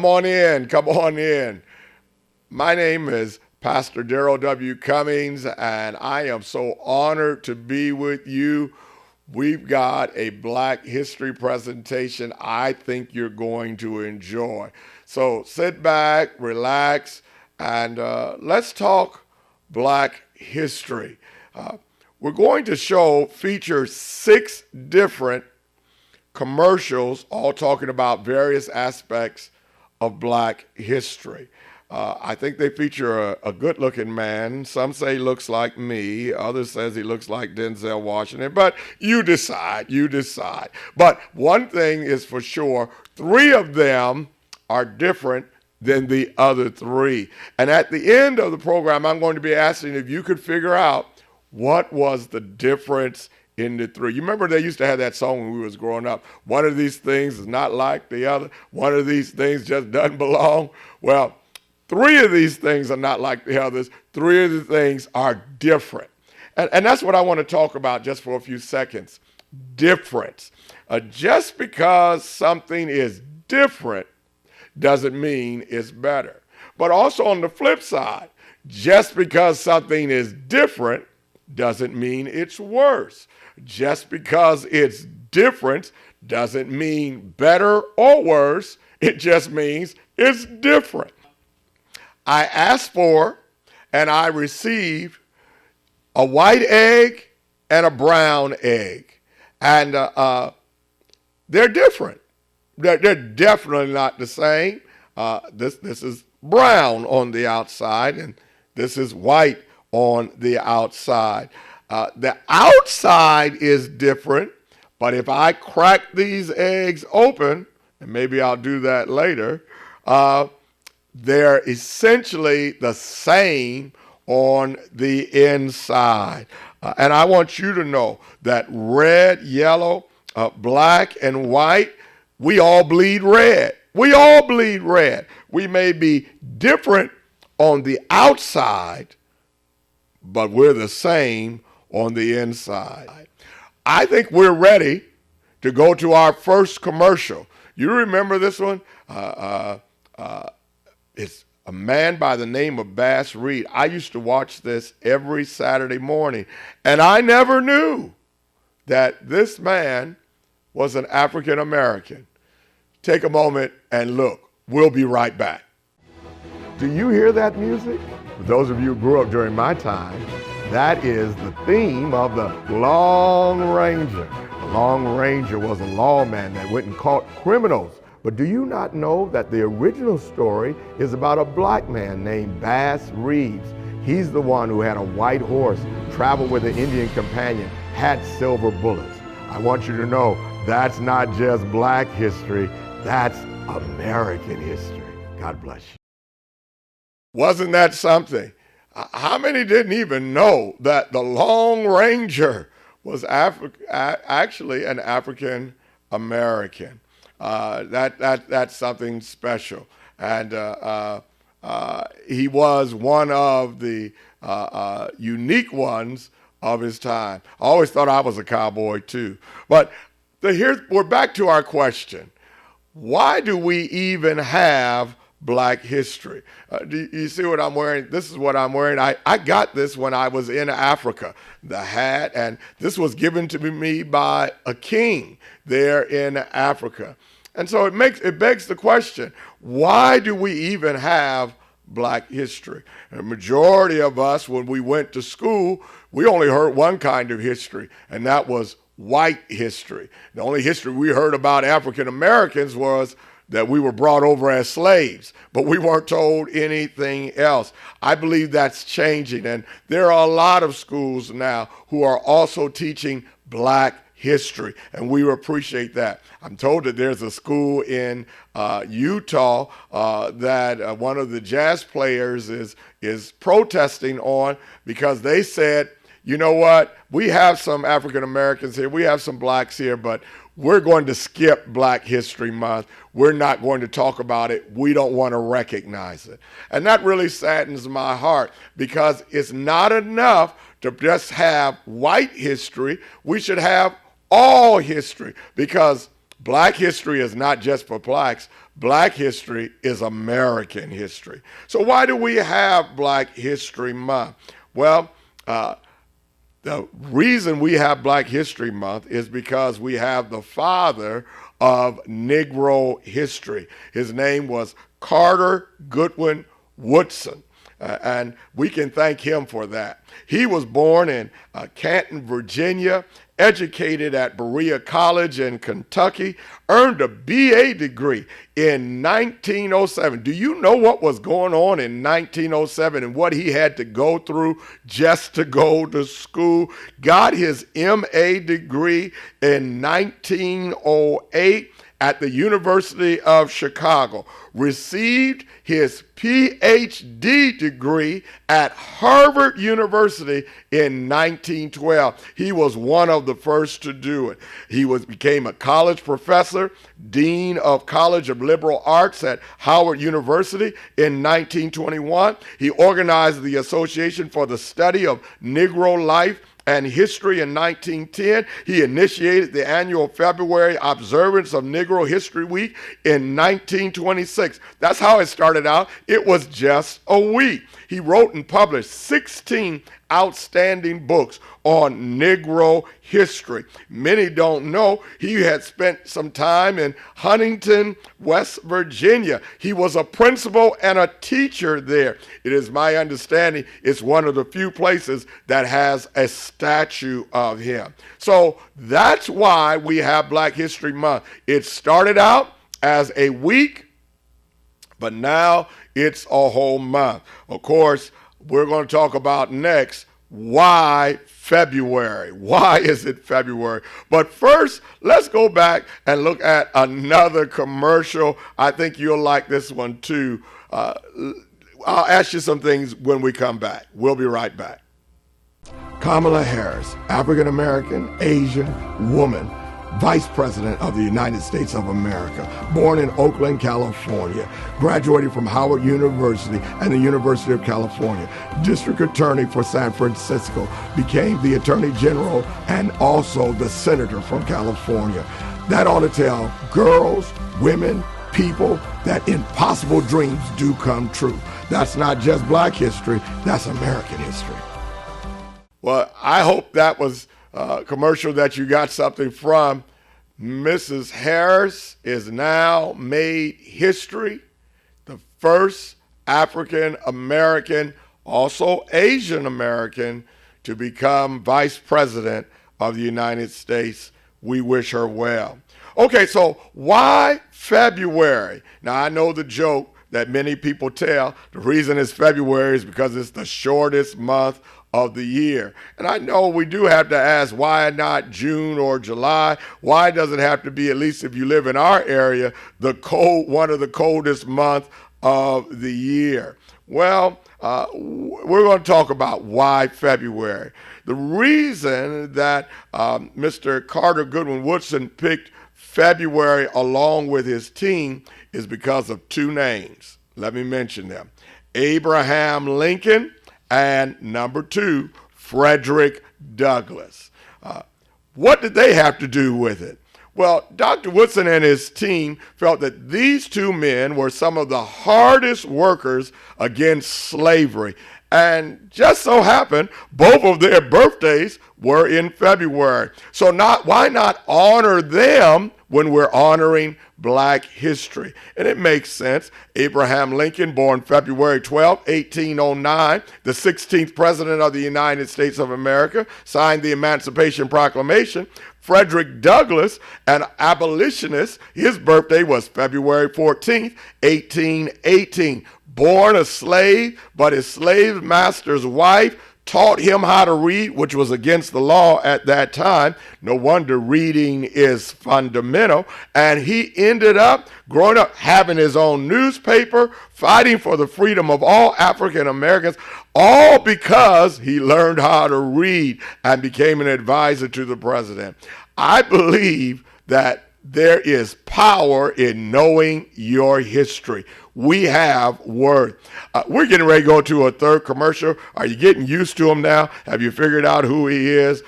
Come on in, come on in. My name is Pastor Darrell W. Cummings, and I am so honored to be with you. We've got a Black History presentation I think you're going to enjoy. So sit back, relax, and let's talk Black history. We're going to feature 6 different commercials, all talking about various aspects of Black history. I think they feature a good-looking man. Some say he looks like me. Others says he looks like Denzel Washington. But you decide. But one thing is for sure, 3 of them are different than the other 3. And at the end of the program, I'm going to be asking if you could figure out what was the difference in the 3. You remember they used to have that song when we was growing up. One of these things is not like the other. One of these things just doesn't belong. Well, 3 of these things are not like the others. 3 of the things are different. And that's what I want to talk about just for a few seconds. Difference. Just because something is different doesn't mean it's better. But also on the flip side, just because something is different doesn't mean it's worse. Just because it's different doesn't mean better or worse. It just means it's different. I asked for and I received a white egg and a brown egg. And they're different. They're definitely not the same. This is brown on the outside and this is white on the outside. The outside is different, but if I crack these eggs open, and maybe I'll do that later, they're essentially the same on the inside. And I want you to know that red, yellow, black, and white, we all bleed red. We all bleed red. We may be different on the outside, but we're the same on the inside. I think we're ready to go to our first commercial. You remember this one? It's a man by the name of Bass Reed. I used to watch this every Saturday morning, and I never knew that this man was an African American. Take a moment and look. We'll be right back. Do you hear that music? For those of you who grew up during my time, that is the theme of the Lone Ranger. The Lone Ranger was a lawman that went and caught criminals. But do you not know that the original story is about a black man named Bass Reeves? He's the one who had a white horse, traveled with an Indian companion, had silver bullets. I want you to know that's not just Black history, that's American history. God bless you. Wasn't that something? How many didn't even know that the Lone Ranger was actually an African American? That's something special. And he was one of the unique ones of his time. I always thought I was a cowboy too. But we're back to our question. Why do we even have Black history? Do you see what I'm wearing? This is what I'm wearing. I got this when I was in Africa, the hat, and this was given to me by a king there in Africa. And so it begs the question, why do we even have Black history? A majority of us, when we went to school, we only heard one kind of history, and that was white history. The only history we heard about African Americans was that we were brought over as slaves, but we weren't told anything else. I believe that's changing, and there are a lot of schools now who are also teaching Black history, and we appreciate that. I'm told that there's a school in Utah that one of the jazz players is protesting on because they said, you know what, we have some African Americans here, we have some blacks here, but we're going to skip Black History Month. We're not going to talk about it. We don't want to recognize it. And that really saddens my heart because it's not enough to just have white history. We should have all history because Black history is not just for blacks. Black history is American history. So why do we have Black History Month? Well, the reason we have Black History Month is because we have the father of Negro history. His name was Carter Goodwin Woodson. And we can thank him for that. He was born in Canton, Virginia, educated at Berea College in Kentucky, earned a BA degree in 1907. Do you know what was going on in 1907 and what he had to go through just to go to school? Got his MA degree in 1908 at the University of Chicago, received his PhD degree at Harvard University in 1912. He was one of the first to do it. He became a college professor, dean of College of Liberal Arts at Howard University in 1921. He organized the Association for the Study of Negro Life and History in 1910. He initiated the annual February observance of Negro History Week in 1926. That's how it started out. It was just a week. He wrote and published 16 outstanding books on Negro history. Many don't know he had spent some time in Huntington, West Virginia. He was a principal and a teacher there. It is my understanding it's one of the few places that has a statue of him. So that's why we have Black History Month. It started out as a week, but now it's a whole month. Of course, we're going to talk about next why February. Why is it February? But first, let's go back and look at another commercial. I think you'll like this one too. I'll ask you some things when we come back. We'll be right back. Kamala Harris, African American, Asian woman, Vice President of the United States of America, born in Oakland, California, graduated from Howard University and the University of California, District Attorney for San Francisco, became the Attorney General and also the Senator from California. That ought to tell girls, women, people that impossible dreams do come true. That's not just Black history, that's American history. Well, I hope that was commercial that you got something from. Mrs. Harris is now made history, the first African American, also Asian American, to become Vice President of the United States. We wish her well. Okay, so why February? Now, I know the joke that many people tell. The reason it's February is because it's the shortest month of the year. And I know we do have to ask, why not June or July? Why does it have to be, at least if you live in our area, one of the coldest months of the year? Well, we're going to talk about why February. The reason that Mr. Carter Goodwin Woodson picked February along with his team is because of two names. Let me mention them. Abraham Lincoln and number two, Frederick Douglass. What did they have to do with it? Well, Dr. Woodson and his team felt that these two men were some of the hardest workers against slavery. And just so happened, both of their birthdays were in February. So why not honor them when we're honoring Black history? And it makes sense. Abraham Lincoln, born February 12, 1809, the 16th President of the United States of America, signed the Emancipation Proclamation. Frederick Douglass, an abolitionist, his birthday was February 14, 1818. Born a slave, but his slave master's wife taught him how to read, which was against the law at that time. No wonder reading is fundamental. And he ended up growing up having his own newspaper, fighting for the freedom of all African Americans, all because he learned how to read and became an advisor to the president. I believe that there is power in knowing your history. We have worth. We're getting ready to go to a third commercial. Are you getting used to him now? Have you figured out who he is?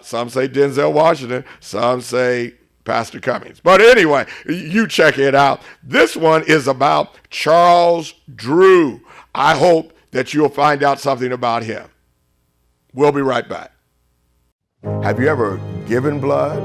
Some say Denzel Washington. Some say Pastor Cummings. But anyway, you check it out. This one is about Charles Drew. I hope that you'll find out something about him. We'll be right back. Have you ever given blood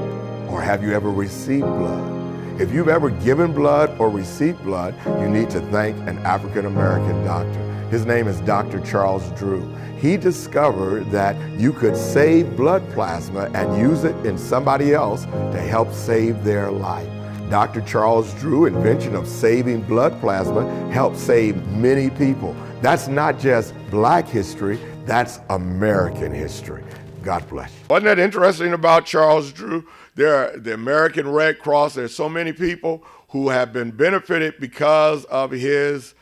or have you ever received blood? If you've ever given blood or received blood, you need to thank an African-American doctor. His name is Dr. Charles Drew. He discovered that you could save blood plasma and use it in somebody else to help save their life. Dr. Charles Drew, invention of saving blood plasma, helped save many people. That's not just Black history, that's American history. God bless you. Wasn't that interesting about Charles Drew? The American Red Cross, there's so many people who have been benefited because of his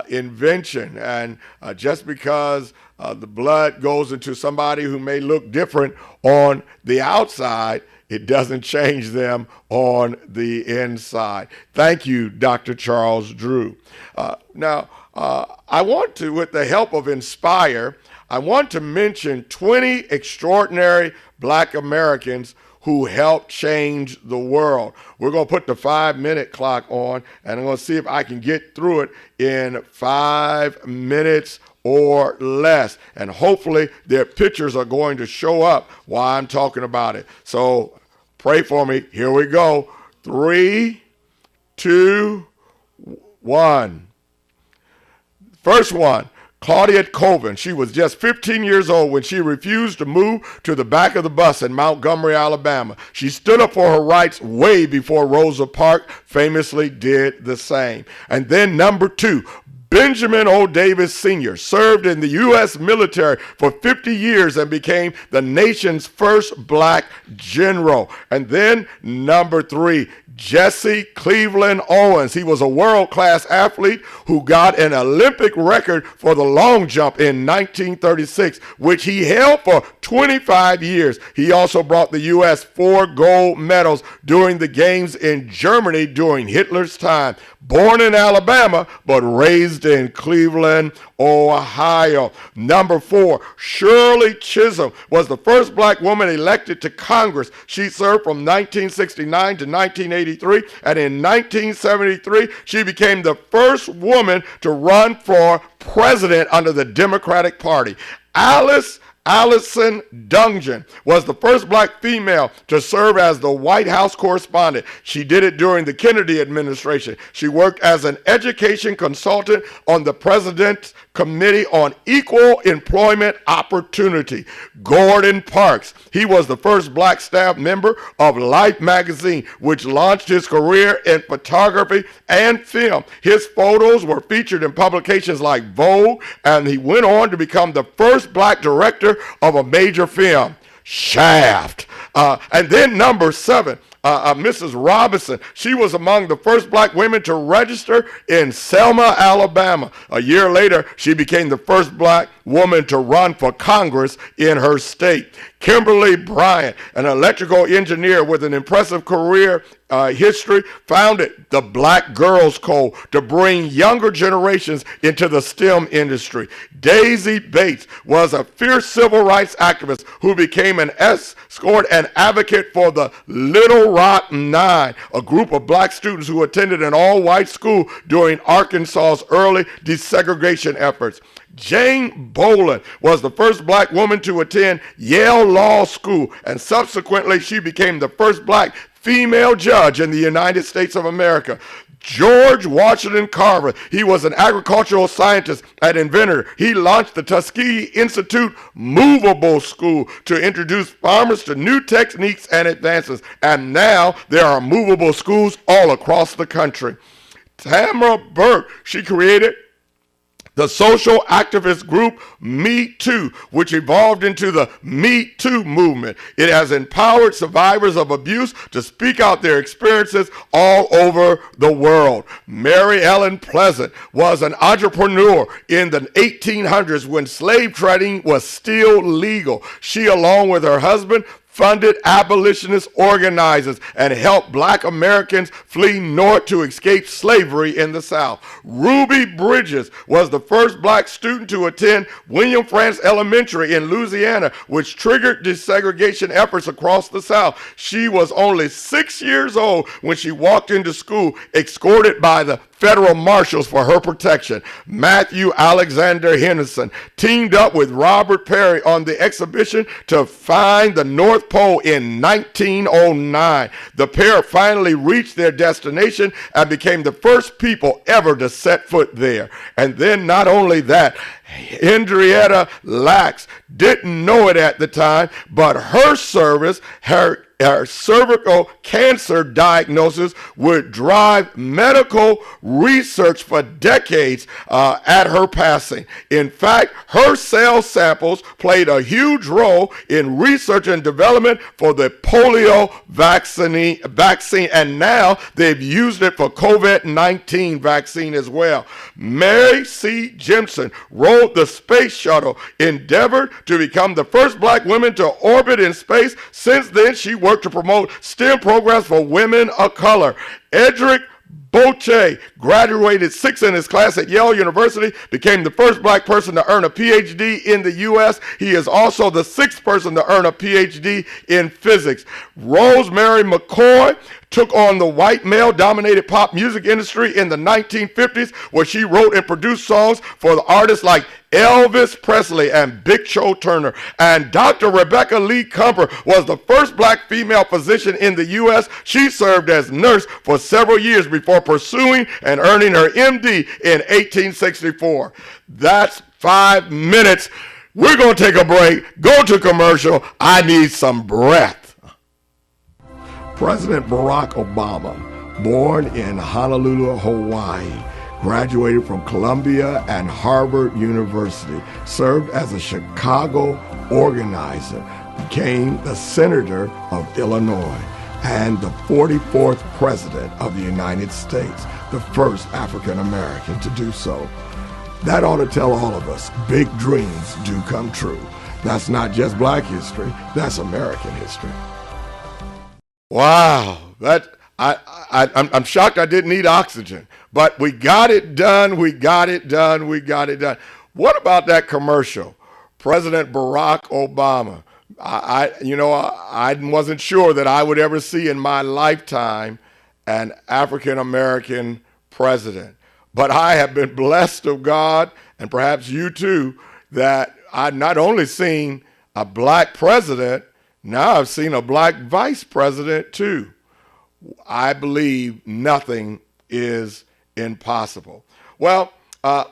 invention. And just because the blood goes into somebody who may look different on the outside, it doesn't change them on the inside. Thank you, Dr. Charles Drew. Now, I want to, with the help of Inspire, I want to mention 20 extraordinary Black Americans who helped change the world. We're going to put the 5-minute clock on, and I'm going to see if I can get through it in 5 minutes or less. And hopefully their pictures are going to show up while I'm talking about it. So pray for me. Here we go. 3, 2, 1. First one. Claudette Colvin. She was just 15 years old when she refused to move to the back of the bus in Montgomery, Alabama. She stood up for her rights way before Rosa Parks famously did the same. And then number 2, Benjamin O. Davis Sr. served in the U.S. military for 50 years and became the nation's first Black general. And then number 3, Jesse Cleveland Owens. He was a world-class athlete who got an Olympic record for the long jump in 1936, which he held for 25 years. He also brought the U.S. 4 gold medals during the games in Germany during Hitler's time. Born in Alabama, but raised in Cleveland, Ohio. Number 4, Shirley Chisholm was the first Black woman elected to Congress. She served from 1969 to 1983, and in 1973, she became the first woman to run for president under the Democratic Party. Allison Dungeon was the first Black female to serve as the White House correspondent. She did it during the Kennedy administration. She worked as an education consultant on the President's Committee on Equal Employment Opportunity. Gordon Parks, he was the first Black staff member of Life magazine, which launched his career in photography and film. His photos were featured in publications like Vogue, and he went on to become the first Black director of a major film, Shaft. And then number 7, Mrs. Robinson. She was among the first Black women to register in Selma, Alabama. A year later, she became the first Black woman to run for Congress in her state. Kimberly Bryant, an electrical engineer with an impressive career history, founded the Black Girls Code to bring younger generations into the STEM industry. Daisy Bates was a fierce civil rights activist who became an escort and advocate for the Little Rock Nine, a group of Black students who attended an all-white school during Arkansas's early desegregation efforts. Jane Boland was the first Black woman to attend Yale Law School, and subsequently she became the first Black female judge in the United States of America. George Washington Carver, he was an agricultural scientist and inventor. He launched the Tuskegee Institute Movable School to introduce farmers to new techniques and advances, and now there are movable schools all across the country. Tamara Burke, she created the social activist group Me Too, which evolved into the Me Too movement. It has empowered survivors of abuse to speak out their experiences all over the world. Mary Ellen Pleasant was an entrepreneur in the 1800s when slave trading was still legal. She, along with her husband, funded abolitionist organizers and helped black Americans flee north to escape slavery in the South. Ruby Bridges was the first black student to attend William Frantz Elementary in Louisiana, which triggered desegregation efforts across the South. She was only 6 years old when she walked into school, escorted by the federal marshals for her protection. Matthew Alexander Henderson teamed up with Robert Perry on the expedition to find the North Pole in 1909. The pair finally reached their destination and became the first people ever to set foot there. And then not only that, Henrietta Lacks didn't know it at the time, but her service, her cervical cancer diagnosis would drive medical research for decades at her passing. In fact, her cell samples played a huge role in research and development for the polio vaccine, and now they've used it for COVID-19 vaccine as well. Mary C. Jemison rode the space shuttle, endeavored to become the first black woman to orbit in space. Since then, she worked to promote STEM programs for women of color. Edric Boche graduated 6th in his class at Yale University, became the first black person to earn a PhD in the U.S. He is also the 6th person to earn a PhD in physics. Rosemary McCoy took on the white male-dominated pop music industry in the 1950s, where she wrote and produced songs for the artists like Elvis Presley and Big Show Turner. And Dr. Rebecca Lee Kumper was the first black female physician in the U.S. She served as nurse for several years before pursuing and earning her MD in 1864. That's 5 minutes. We're going to take a break, go to commercial. I need some breath. President Barack Obama, born in Honolulu, Hawaii, graduated from Columbia and Harvard University, served as a Chicago organizer, became the Senator of Illinois, and the 44th President of the United States, the first African American to do so. That ought to tell all of us, big dreams do come true. That's not just black history, that's American history. Wow, I'm shocked I didn't need oxygen, but we got it done, we got it done. What about that commercial? President Barack Obama. I wasn't sure that I would ever see in my lifetime an African American president, but I have been blessed of God, and perhaps you too, that I've not only seen a black president, now I've seen a black vice president too. I believe nothing is impossible. Well, I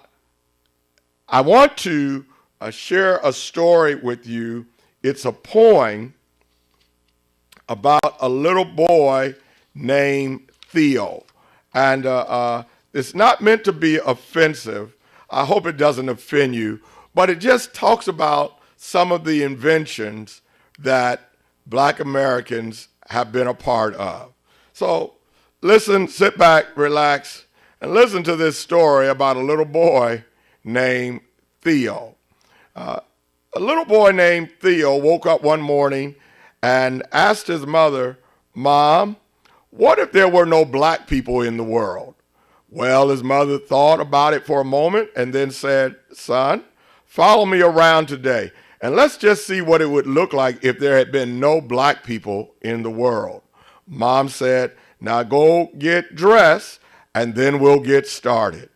want to share a story with you. It's a poem about a little boy named Theo. And it's not meant to be offensive. I hope it doesn't offend you, but it just talks about some of the inventions that black Americans have been a part of. So listen, sit back, relax, and listen to this story about a little boy named Theo. A little boy named Theo woke up one morning and asked his mother, "Mom, what if there were no black people in the world?" Well, his mother thought about it for a moment and then said, "Son, follow me around today, and let's just see what it would look like if there had been no black people in the world." Mom said, "Now go get dressed, and then we'll get started."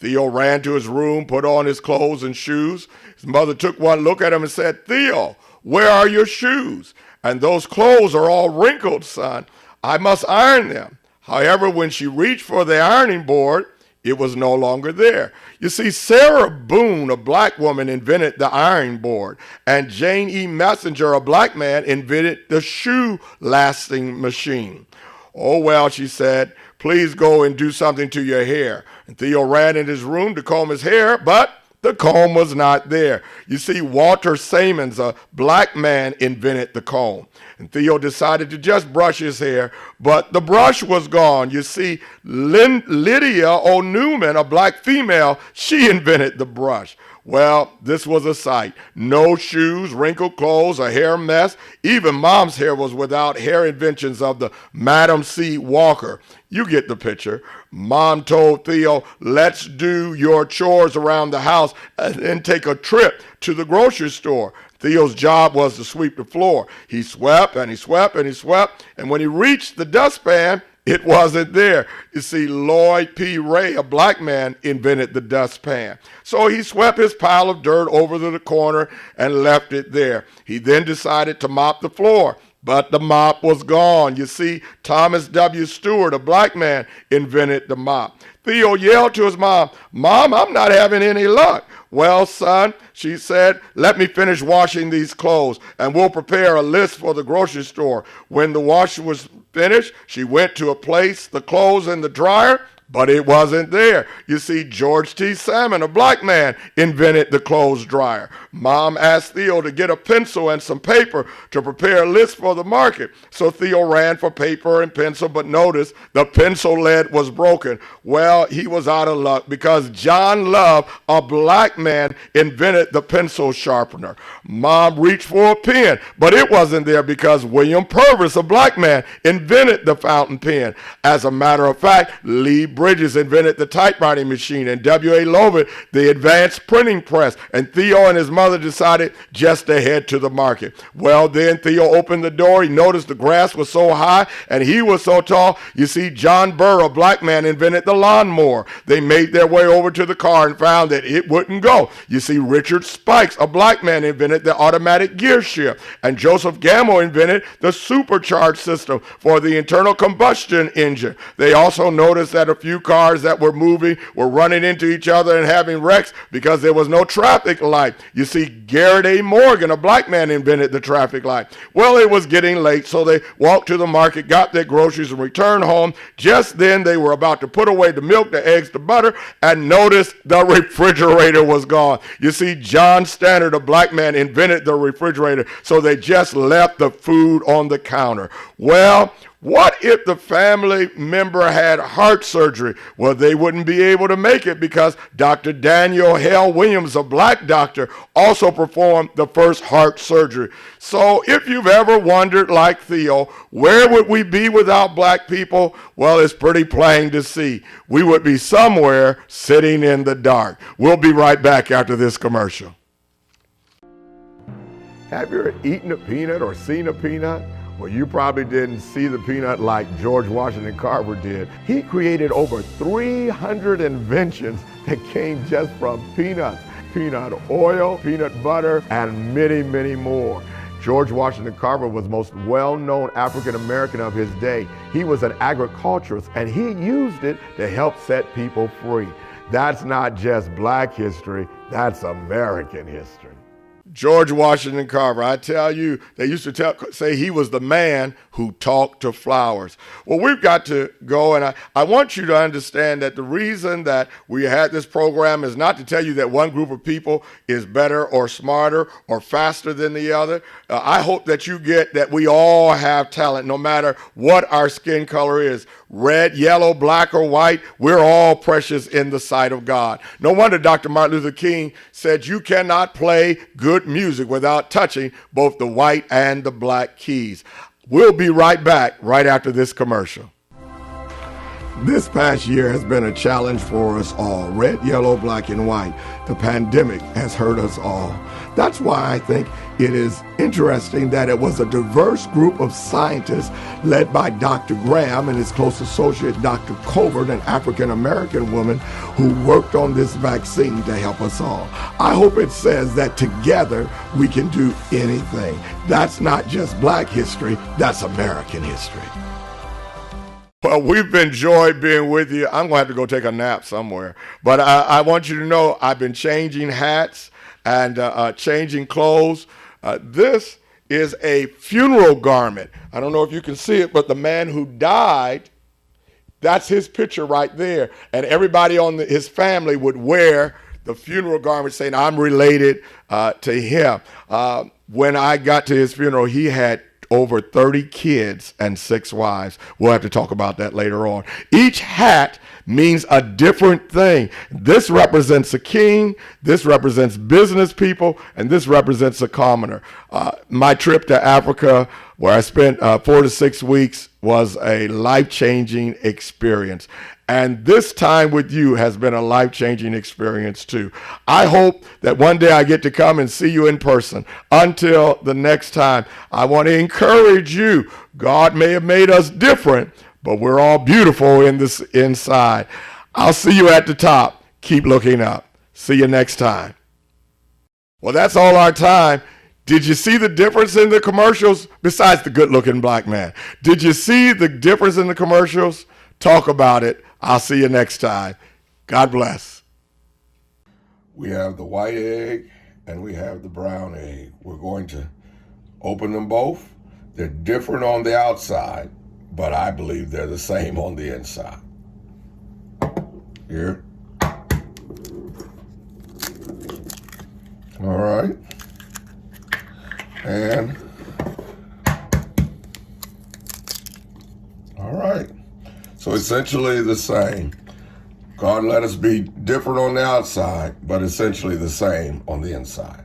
Theo ran to his room, put on his clothes and shoes. His mother took one look at him and said, "Theo, where are your shoes? And those clothes are all wrinkled, son. I must iron them." However, when she reached for the ironing board, it was no longer there. You see, Sarah Boone, a black woman, invented the ironing board, and Jane E. Messenger, a black man, invented the shoe lasting machine. "Oh, well," she said, "please go and do something to your hair." And Theo ran in his room to comb his hair, but the comb was not there. You see, Walter Simmons, a black man, invented the comb. and Theo decided to just brush his hair, but the brush was gone. You see, Lydia O'Newman, a black female, she invented the brush. Well, this was a sight. No shoes, wrinkled clothes, a hair mess. Even Mom's hair was without hair inventions of the Madam C. Walker. You get the picture. Mom told Theo, let's do your chores around the house and then take a trip to the grocery store. Theo's job was to sweep the floor. He swept and he swept and he swept, and when he reached the dustpan, it wasn't there. You see, Lloyd P. Ray, a black man, invented the dustpan. So he swept his pile of dirt over to the corner and left it there. He then decided to mop the floor, but the mop was gone. You see, Thomas W. Stewart, a black man, invented the mop. Theo yelled to his mom, "Mom, I'm not having any luck." "Well, son," she said, "let me finish washing these clothes and we'll prepare a list for the grocery store." When the wash was finished, she went to place the clothes in the dryer, but it wasn't there. You see, George T. Salmon, a black man, invented the clothes dryer. Mom asked Theo to get a pencil and some paper to prepare a list for the market. So Theo ran for paper and pencil, but noticed the pencil lead was broken. Well, he was out of luck because John Love, a black man, invented the pencil sharpener. Mom reached for a pen, but it wasn't there because William Purvis, a black man, invented the fountain pen. As a matter of fact, Lee Bridges invented the typewriting machine, and W.A. Lovett the advanced printing press, and Theo and his mother decided just to head to the market. Well, then Theo opened the door. He noticed the grass was so high and he was so tall. You see, John Burr, a black man, invented the lawnmower. They made their way over to the car and found that it wouldn't go. You see, Richard Spikes, a black man, invented the automatic gear shift, and Joseph Gamble invented the supercharged system for the internal combustion engine. They also noticed that a few cars that were moving were running into each other and having wrecks because there was no traffic light. You see, Garrett A. Morgan, a black man, invented the traffic light. Well, it was getting late, so they walked to the market, got their groceries, and returned home. Just then, they were about to put away the milk, the eggs, the butter, and noticed the refrigerator was gone. You see, John Stannard, a black man, invented the refrigerator, so they just left the food on the counter. Well, what if the family member had heart surgery? Well, they wouldn't be able to make it because Dr. Daniel Hale Williams, a black doctor, also performed the first heart surgery. So if you've ever wondered, like Theo, where would we be without black people? Well, it's pretty plain to see. We would be somewhere sitting in the dark. We'll be right back after this commercial. Have you ever eaten a peanut or seen a peanut? Well, you probably didn't see the peanut like George Washington Carver did. He created over 300 inventions that came just from peanuts. Peanut oil, peanut butter, and many, many more. George Washington Carver was the most well-known African American of his day. He was an agriculturist, and he used it to help set people free. That's not just black history, that's American history. George Washington Carver, I tell you, they used to say he was the man who talked to flowers. Well, we've got to go, and I want you to understand that the reason that we had this program is not to tell you that one group of people is better or smarter or faster than the other. I hope that you get that we all have talent, no matter what our skin color is. Red, yellow, black, or white, we're all precious in the sight of God. No wonder Dr. Martin Luther King said you cannot play good music without touching both the white and the black keys. We'll be right back right after this commercial. This past year has been a challenge for us all. Red, yellow, black, and white. The pandemic has hurt us all. That's why I think it is interesting that it was a diverse group of scientists led by Dr. Graham and his close associate, Dr. Covert, an African-American woman who worked on this vaccine to help us all. I hope it says that together we can do anything. That's not just black history, that's American history. Well, we've enjoyed being with you. I'm going to have to go take a nap somewhere. But I want you to know I've been changing hats and changing clothes. This is a funeral garment. I don't know if you can see it, but the man who died, that's his picture right there. And everybody on his family would wear the funeral garment saying, I'm related to him. When I got to his funeral, he had over 30 kids and 6 wives. We'll have to talk about that later on. Each hat means a different thing. This represents a king, this represents business people, and this represents a commoner. My trip to Africa, where I spent 4 to 6 weeks, was a life-changing experience. And this time with you has been a life-changing experience too. I hope that one day I get to come and see you in person. Until the next time, I want to encourage you. God may have made us different, but we're all beautiful in this inside. I'll see you at the top. Keep looking up. See you next time. Well, that's all our time. Did you see the difference in the commercials? Besides the good-looking black man. Did you see the difference in the commercials? Talk about it. I'll see you next time. God bless. We have the white egg and we have the brown egg. We're going to open them both. They're different on the outside, but I believe they're the same on the inside. Here. All right. And all right. So essentially the same. God let us be different on the outside, but essentially the same on the inside.